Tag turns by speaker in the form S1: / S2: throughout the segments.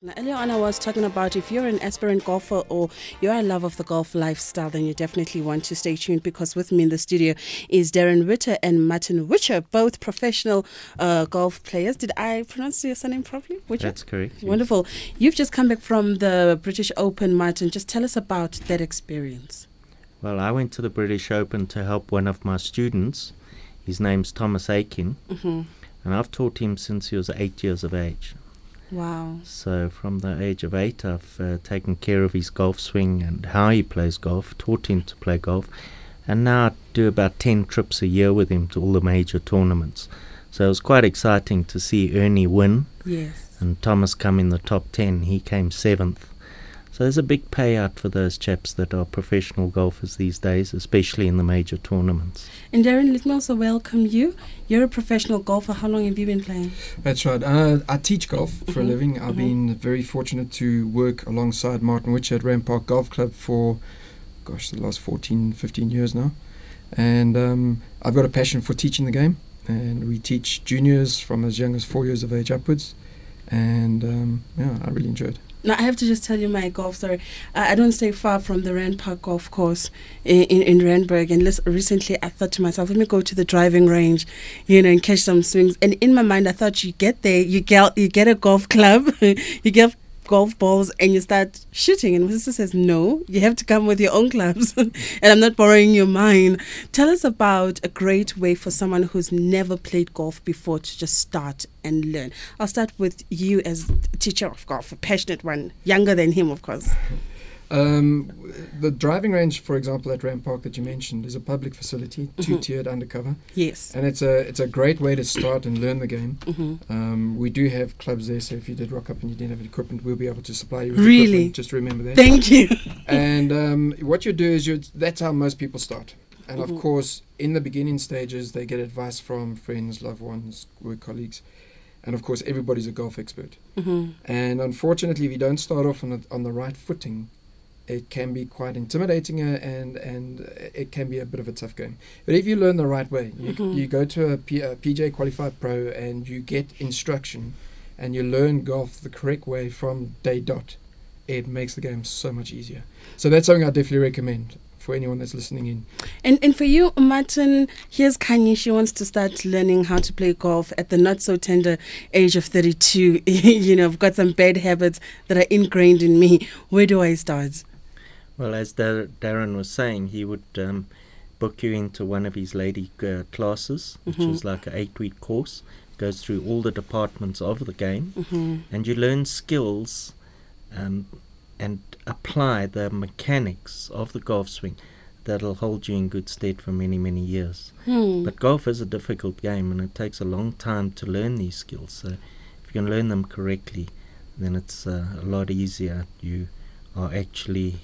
S1: Now, earlier on, I was talking about if you're an aspirant golfer or you're a lover of the golf lifestyle, then you definitely want to stay tuned, because with me in the studio is Darren Whitcher and Martin Whitcher, both professional golf players. Did I pronounce your surname properly, Whitcher?
S2: That's correct. Yes.
S1: Wonderful. You've just come back from the British Open, Martin. Just tell us about that experience.
S2: Well, I went to the British Open to help one of my students. His name's Thomas Aiken, and I've taught him since he was 8 years of age.
S1: Wow.
S2: So from the age of 8, I've taken care of his golf swing and how he plays golf, taught him to play golf, and now I do about 10 trips a year with him to all the major tournaments. So it was quite exciting to see Ernie win,
S1: Yes.
S2: and Thomas come in the top 10. He came 7th. So there's a big payout for those chaps that are professional golfers these days, especially in the major tournaments.
S1: And Darren, let me also welcome you. You're a professional golfer. How long have you been playing?
S3: That's right. I teach golf for a living. I've been very fortunate to work alongside Martin Whitcher at Rampart Golf Club for, the last 14, 15 years now. And I've got a passion for teaching the game. And we teach juniors from as young as 4 years of age upwards. And I really enjoy it.
S1: Now, I have to just tell you my golf story. I don't stay far from the Rampart Golf Course in Randburg. And recently I thought to myself, let me go to the driving range, and catch some swings. And in my mind, I thought you get there, you get a golf club, you get golf balls, and you start shooting. And my sister says, no, you have to come with your own clubs. And I'm not borrowing your mine. Tell us about a great way for someone who's never played golf before to just start and learn. I'll start with you as teacher of golf, a passionate one, younger than him, of course.
S3: The driving range, for example, at Rampart that you mentioned, is a public facility, two-tiered undercover.
S1: Yes.
S3: And it's a great way to start and learn the game. We do have clubs there, so if you did rock up and you didn't have equipment, we'll be able to supply you with equipment. Just remember that.
S1: Thank you.
S3: And what you do is that's how most people start. And of course, in the beginning stages, they get advice from friends, loved ones, work colleagues. And of course, everybody's a golf expert. And unfortunately, if you don't start off on the right footing, it can be quite intimidating and it can be a bit of a tough game. But if you learn the right way, you go to a PJ qualified pro and you get instruction and you learn golf the correct way from day dot, it makes the game so much easier. So that's something I definitely recommend for anyone that's listening in.
S1: And for you, Martin, here's Kanye. She wants to start learning how to play golf at the not so tender age of 32. I've got some bad habits that are ingrained in me. Where do I start?
S2: Well, as Darren was saying, he would book you into one of his lady classes, which is like an 8-week course. Goes through all the departments of the game, and you learn skills and apply the mechanics of the golf swing that'll hold you in good stead for many, many years. But golf is a difficult game, and it takes a long time to learn these skills. So if you can learn them correctly, then it's a lot easier. You are actually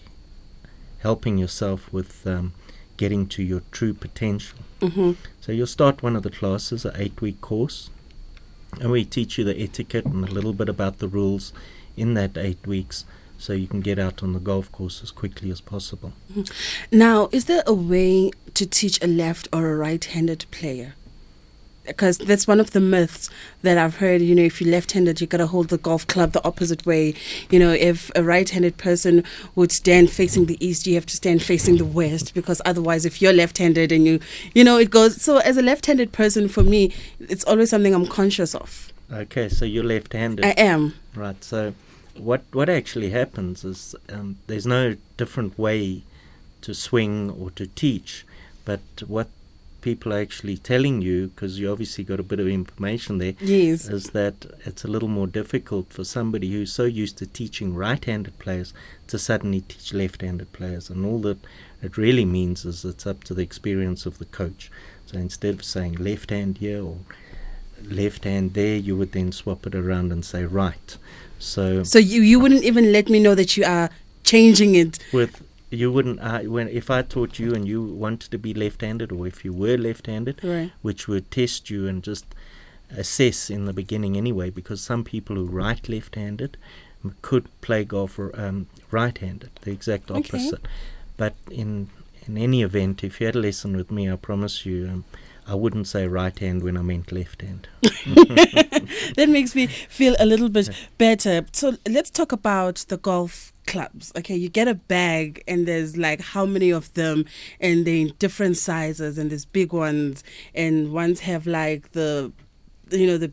S2: helping yourself with getting to your true potential. So you'll start one of the classes, an 8-week course, and we teach you the etiquette and a little bit about the rules in that 8 weeks, so you can get out on the golf course as quickly as possible.
S1: Now, is there a way to teach a left or a right-handed player? Because that's one of the myths that I've heard. If you're left-handed, you got to hold the golf club the opposite way. If a right-handed person would stand facing the east, you have to stand facing the west, because otherwise, if you're left-handed and it goes. So as a left-handed person, for me, it's always something I'm conscious of.
S2: Okay, so you're left-handed.
S1: I am.
S2: Right, so what actually happens is there's no different way to swing or to teach, but what people are actually telling you, because you obviously got a bit of information there,
S1: yes,
S2: is that it's a little more difficult for somebody who's so used to teaching right-handed players to suddenly teach left-handed players. And all that it really means is it's up to the experience of the coach. So instead of saying left hand here or left hand there, you would then swap it around and say right. So you wouldn't even let me know that you are changing it. You wouldn't. If I taught you and you wanted to be left-handed, or if you were left-handed,
S1: right,
S2: which would test you and just assess in the beginning anyway, because some people who write left-handed could play golf right-handed, the exact opposite. Okay. But in any event, if you had a lesson with me, I promise you, I wouldn't say right hand when I meant left hand.
S1: That makes me feel a little bit better. So let's talk about the golf clubs. Okay, you get a bag and there's like how many of them, and they're in different sizes, and there's big ones, and ones have like the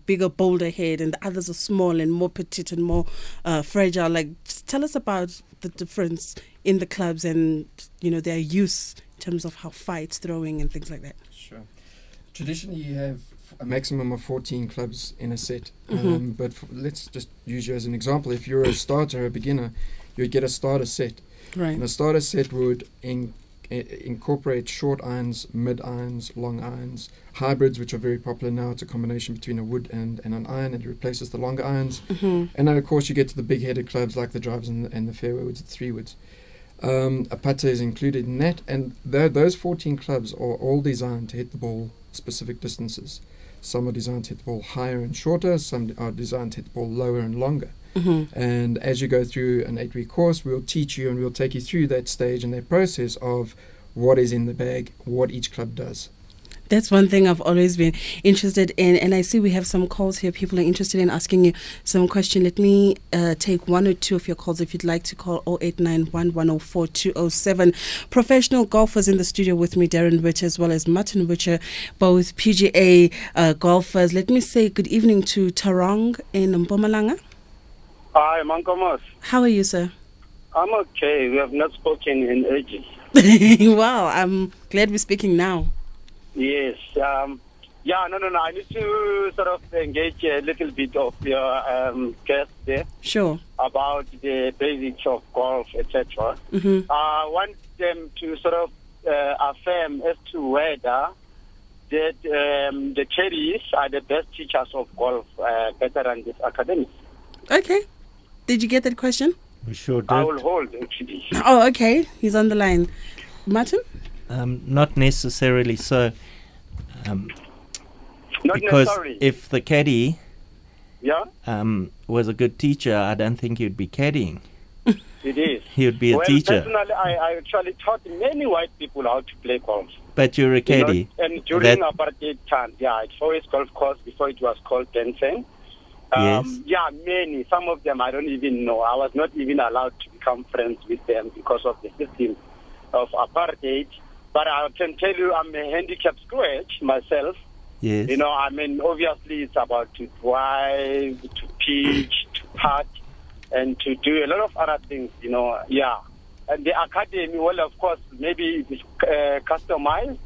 S1: bigger boulder head, and the others are small and more petite and more fragile. Like, just tell us about the difference in the clubs and their use in terms of how far it's throwing and things like that.
S3: Sure. Traditionally, you have a maximum of 14 clubs in a set. But let's just use you as an example. If you're a starter, a beginner, you'd get a starter set.
S1: Right.
S3: And a starter set would incorporate short irons, mid irons, long irons, hybrids, which are very popular now. It's a combination between a wood and an iron, and it replaces the longer irons. And then, of course, you get to the big-headed clubs like the drivers and the fairway woods, the 3 woods. A putter is included in that, and those 14 clubs are all designed to hit the ball specific distances. Some are designed to hit the ball higher and shorter, some are designed to hit the ball lower and longer. And as you go through an 8-week course, we'll teach you and we'll take you through that stage and that process of what is in the bag, what each club does.
S1: That's one thing I've always been interested in, and I see we have some calls here. People are interested in asking you some question. Let me take one or two of your calls if you'd like to call 0891 104 207. Professional golfers in the studio with me, Darren Whitcher as well as Martin Whitcher, both PGA golfers. Let me say good evening to Tarong in Mpumalanga.
S4: Hi, Mankomos.
S1: How are you, sir?
S4: I'm okay. We have not spoken in ages.
S1: Wow, I'm glad we're speaking now.
S4: Yes. I need to sort of engage a little bit of your guest there.
S1: Sure.
S4: About the basics of golf, etc. I want them to sort of affirm as to whether that the caddies are the best teachers of golf, better than the academics.
S1: Okay. Did you get that question?
S2: We sure did.
S4: I will hold, actually.
S1: Oh, okay. He's on the line. Martin?
S2: Not necessarily so.
S4: Not
S2: because
S4: necessarily.
S2: if the caddy was a good teacher, I don't think he'd be caddying.
S4: It is.
S2: He would be a teacher.
S4: Personally, I actually taught many white people how to play golf.
S2: But you're a caddy.
S4: And during apartheid time, it's always golf course before it was called dancing.
S2: Yes.
S4: Many. Some of them I don't even know. I was not even allowed to become friends with them because of the system of apartheid. But I can tell you, I'm a handicapped squash myself.
S2: Yes.
S4: Obviously it's about to drive, to pitch, to putt, and to do a lot of other things, And the academy, well, of course, maybe it is customized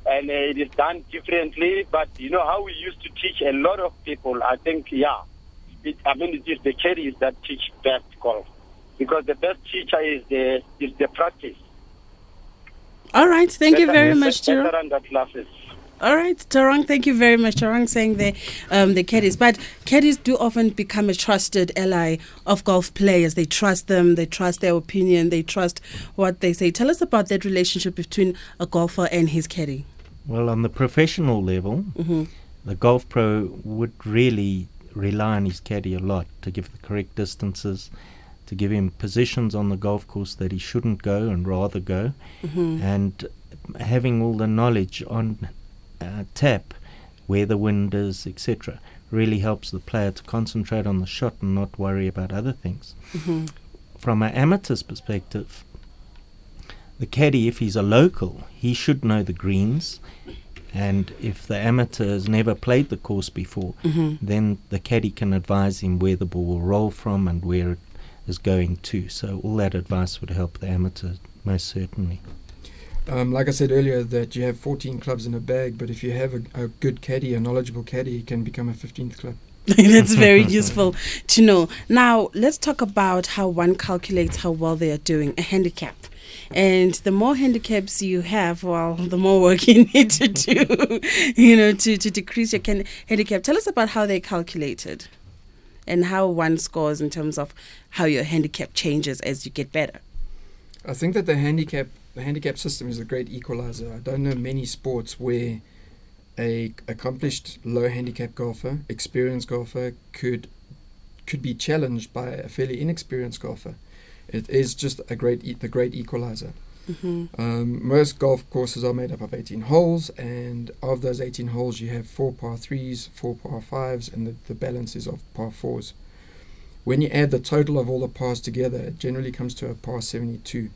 S4: and it is done differently. But how we used to teach a lot of people, I think, it is the caddies that teach best golf, because the best teacher is the practice.
S1: All right, thank you very much, Tarong. All right, Tarong, thank you very much. Tarong saying the caddies. But caddies do often become a trusted ally of golf players. They trust them, they trust their opinion, they trust what they say. Tell us about that relationship between a golfer and his caddy.
S2: Well, on the professional level, the golf pro would really rely on his caddy a lot to give the correct distances, to give him positions on the golf course that he shouldn't go and rather go, and having all the knowledge on tap, where the wind is, etc., really helps the player to concentrate on the shot and not worry about other things. From an amateur's perspective, the caddy, if he's a local, he should know the greens, and if the amateur has never played the course before, then the caddy can advise him where the ball will roll from and where it is going to. So all that advice would help the amateur most certainly.
S3: Like I said earlier, that you have 14 clubs in a bag, but if you have a good caddy, a knowledgeable caddy, it can become a 15th club.
S1: That's very useful to know. Now, let's talk about how one calculates how well they are doing, a handicap. And the more handicaps you have, well, the more work you need to do, to decrease your handicap. Tell us about how they're calculated and how one scores in terms of how your handicap changes as you get better.
S3: I think that the handicap system is a great equalizer. I don't know many sports where a accomplished low handicap golfer, experienced golfer, could be challenged by a fairly inexperienced golfer. It is just the great equalizer. Most golf courses are made up of 18 holes, and of those 18 holes you have 4 par 3s, 4 par 5s, and the balance is of par 4s. When you add the total of all the pars together, it generally comes to a par 72.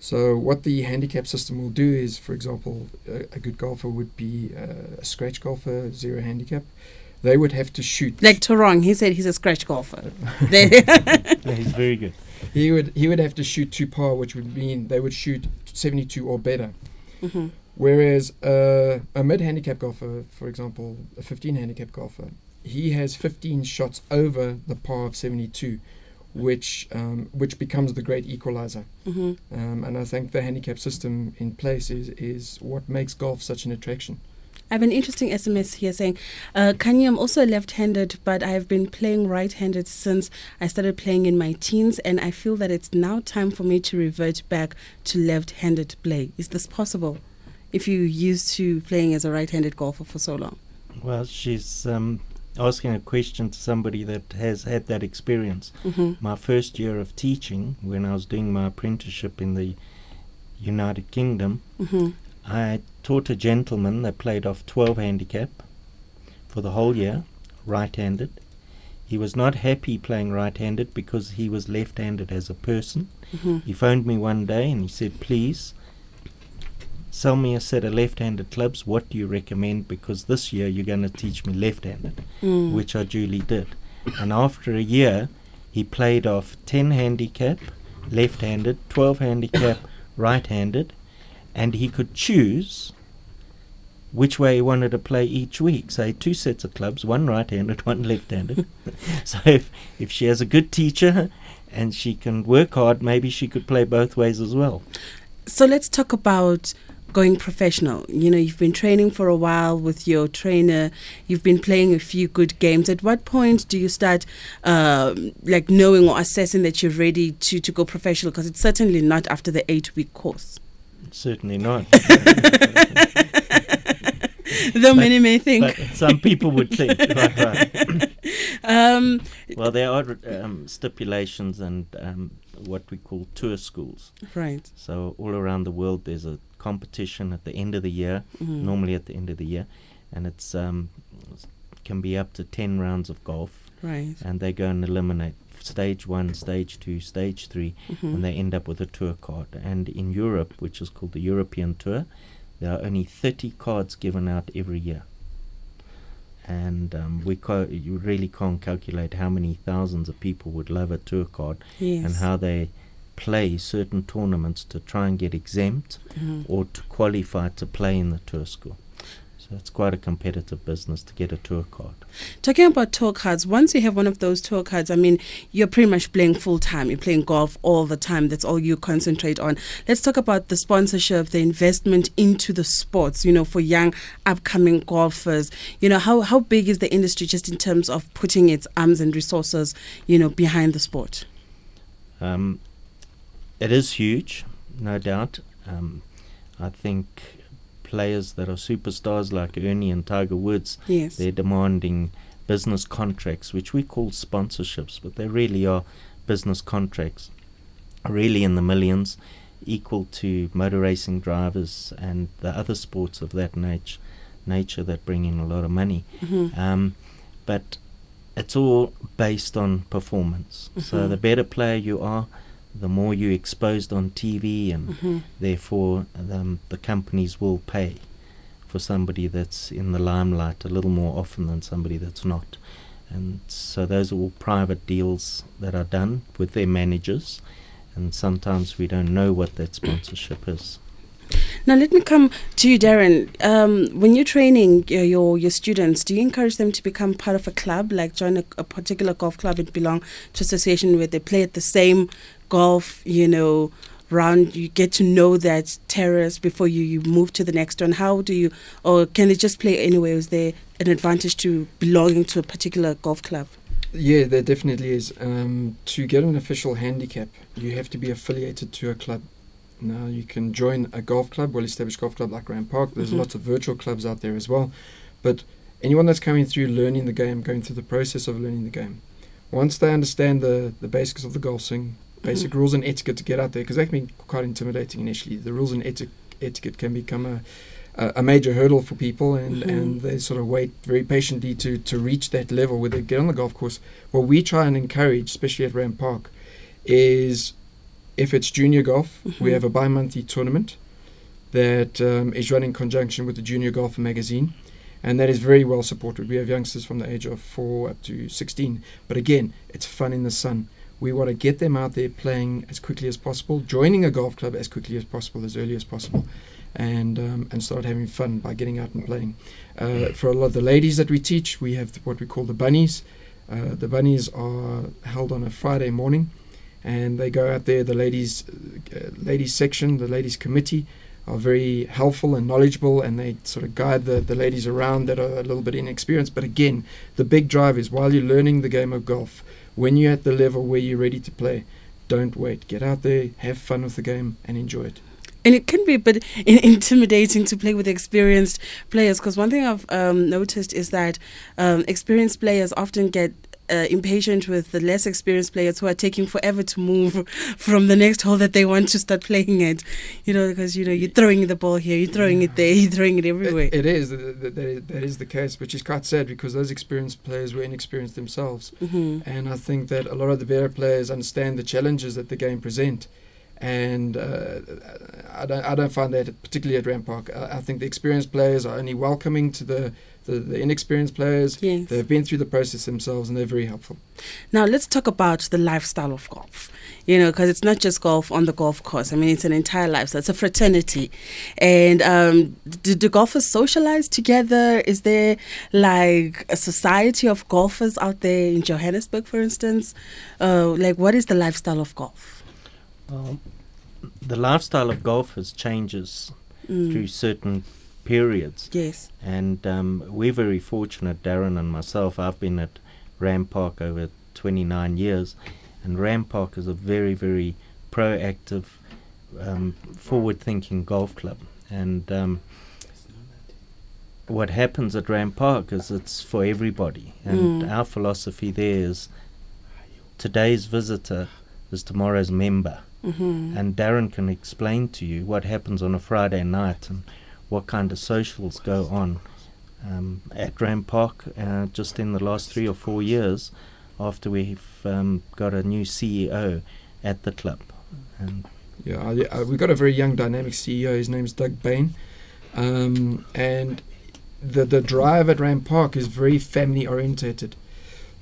S3: So what the handicap system will do is, for example, a good golfer would be a scratch golfer, 0 handicap. They would have to shoot.
S1: Like Torong, he said he's a scratch golfer.
S2: Yeah, he's very good.
S3: He would have to shoot 2 par, which would mean they would shoot 72 or better. Whereas a mid-handicap golfer, for example, a 15 handicap golfer, he has 15 shots over the par of 72, which becomes the great equalizer. And I think the handicap system in place is what makes golf such an attraction.
S1: I have an interesting SMS here saying, Kanye, I'm also left-handed, but I have been playing right-handed since I started playing in my teens, and I feel that it's now time for me to revert back to left-handed play. Is this possible if you used to playing as a right-handed golfer for so long?
S2: Well, she's asking a question to somebody that has had that experience. My first year of teaching, when I was doing my apprenticeship in the United Kingdom, I taught a gentleman that played off 12 handicap for the whole year, right-handed. He was not happy playing right-handed because he was left-handed as a person. He phoned me one day and he said, please sell me a set of left-handed clubs. What do you recommend? Because this year you're going to teach me left-handed, which I duly did. And after a year, he played off 10 handicap, left-handed, 12 handicap, right-handed, and he could choose which way he wanted to play each week. Say 2 sets of clubs, 1 right-handed, 1 left-handed. So if she has a good teacher and she can work hard, maybe she could play both ways as well.
S1: So let's talk about going professional. You know, you've been training for a while with your trainer. You've been playing a few good games. At what point do you start like knowing or assessing that you're ready to go professional? Because it's certainly not after the 8-week course.
S2: Certainly not.
S1: Though many may think.
S2: But some people would think. Right. Well, there are stipulations and what we call tour schools.
S1: Right.
S2: So all around the world there's a competition at the end of the year, normally at the end of the year, and it's can be up to 10 rounds of golf.
S1: Right.
S2: And they go and eliminate stage 1, stage 2, stage 3, and they end up with a tour card. And in Europe, which is called the European Tour, there are only 30 cards given out every year. And you really can't calculate how many thousands of people would love a tour card, and how they play certain tournaments to try and get exempt or to qualify to play in the tour school. So it's quite a competitive business to get a tour card.
S1: Talking about tour cards, once you have one of those tour cards, I mean, you're pretty much playing full time. You're playing golf all the time. That's all you concentrate on. Let's talk about the sponsorship, the investment into the sports, you know, for young upcoming golfers. You know, how big is the industry just in terms of putting its arms and resources, you know, behind the sport?
S2: It is huge, no doubt. I think players that are superstars like Ernie and Tiger Woods, they're demanding business contracts, which we call sponsorships, but they really are business contracts, really in the millions, equal to motor racing drivers and the other sports of that nature that bring in a lot of money. But it's all based on performance. So the better player you are, the more you're exposed on TV, and therefore the companies will pay for somebody that's in the limelight a little more often than somebody that's not. And so those are all private deals that are done with their managers, and sometimes we don't know what that sponsorship is.
S1: Now let me come to you, Darren. When you're training your students, do you encourage them to become part of a club, like join a particular golf club and belong to association where they play at the same golf, you know, round? You get to know that terrace before you move to the next one. How do you, or can they just play anywhere? Is there an advantage to belonging to a particular golf club?
S3: Yeah, there definitely is. To get an official handicap, you have to be affiliated to a club. Now, you can join a golf club, well-established golf club like Rand Park. There's lots of virtual clubs out there as well. But anyone that's coming through learning the game, going through the process of learning the game, once they understand the basics of the golf swing, basic rules and etiquette to get out there, because that can be quite intimidating initially. The rules and etiquette can become a major hurdle for people, and they sort of wait very patiently to reach that level where they get on the golf course. What we try and encourage, especially at Rand Park, is if it's junior golf, we have a bi-monthly tournament that is run in conjunction with the Junior Golfer magazine, and that is very well supported. We have youngsters from the age of 4 up to 16, but again, it's fun in the sun. We want to get them out there playing as quickly as possible, joining a golf club as quickly as possible, as early as possible, and start having fun by getting out and playing. For a lot of the ladies that we teach, we have what we call the bunnies. The bunnies are held on a Friday morning, and they go out there. The ladies section, the ladies committee, are very helpful and knowledgeable, and they sort of guide the ladies around that are a little bit inexperienced. But again, the big drive is while you're learning the game of golf, when you're at the level where you're ready to play, don't wait. Get out there, have fun with the game, and enjoy it.
S1: And it can be a bit intimidating to play with experienced players, because one thing I've noticed is that experienced players often get impatient with the less experienced players who are taking forever to move from the next hole that they want to start playing at. Because you're throwing the ball here, you're throwing it there, you're throwing it everywhere.
S3: It is that is the case, which is quite sad, because those experienced players were inexperienced themselves. And I think that a lot of the better players understand the challenges that the game present. And I don't find that particularly at Rand Park. I think the experienced players are only welcoming to the inexperienced players.
S1: Yes.
S3: They've been through the process themselves, and they're very helpful.
S1: Now let's talk about the lifestyle of golf, because it's not just golf on the golf course. I mean, it's an entire lifestyle. It's a fraternity. And do golfers socialize together? Is there like a society of golfers out there in Johannesburg, for instance? What is the lifestyle of golf?
S2: The lifestyle of golfers changes through certain periods.
S1: Yes.
S2: And we're very fortunate, Darren and myself. I've been at Rand Park over 29 years, and Rand Park is a very, very proactive, forward-thinking golf club. And what happens at Rand Park is it's for everybody. And our philosophy there is today's visitor is tomorrow's member. And Darren can explain to you what happens on a Friday night and what kind of socials go on at Rand Park just in the last 3 or 4 years after we've got a new CEO at the club. And
S3: we've got a very young, dynamic CEO. His name's Doug Bain. And the drive at Rand Park is very family orientated.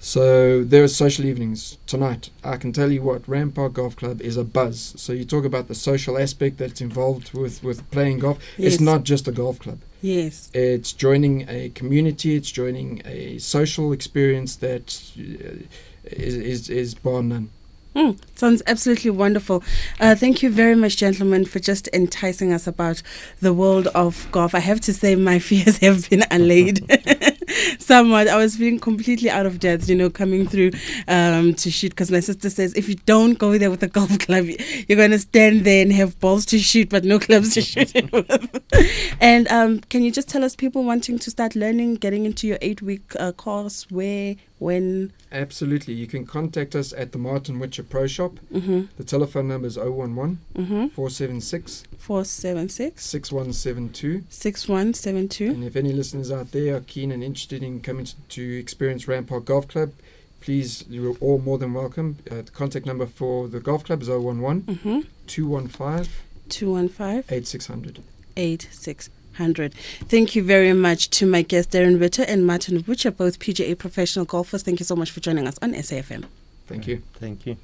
S3: So there are social evenings tonight. I can tell you what, Rand Park Golf Club is a buzz. So you talk about the social aspect that's involved with playing golf.
S1: Yes.
S3: It's not just a golf club.
S1: Yes.
S3: It's joining a community. It's joining a social experience that is bar none.
S1: Sounds absolutely wonderful. Thank you very much, gentlemen, for just enticing us about the world of golf. I have to say my fears have been allayed somewhat. I was feeling completely out of depth, coming through to shoot, because my sister says if you don't go there with a golf club, you're going to stand there and have balls to shoot but no clubs to shoot it with. And can you just tell us, people wanting to start learning, getting into your 8-week course, where, when?
S3: Absolutely. You can contact us at the Martin Whitcher Pro Shop. The telephone number is 011 476 6172. And if any listeners out there are keen and interested in coming to experience Rand Park Golf Club, please, you're all more than welcome. The contact number for the golf club is 011 215 8600.
S1: 8600. Thank you very much to my guests, Darren Ritter and Martin Whitcher, both PGA professional golfers. Thank you so much for joining us on SAFM.
S3: Thank you.
S2: Thank you.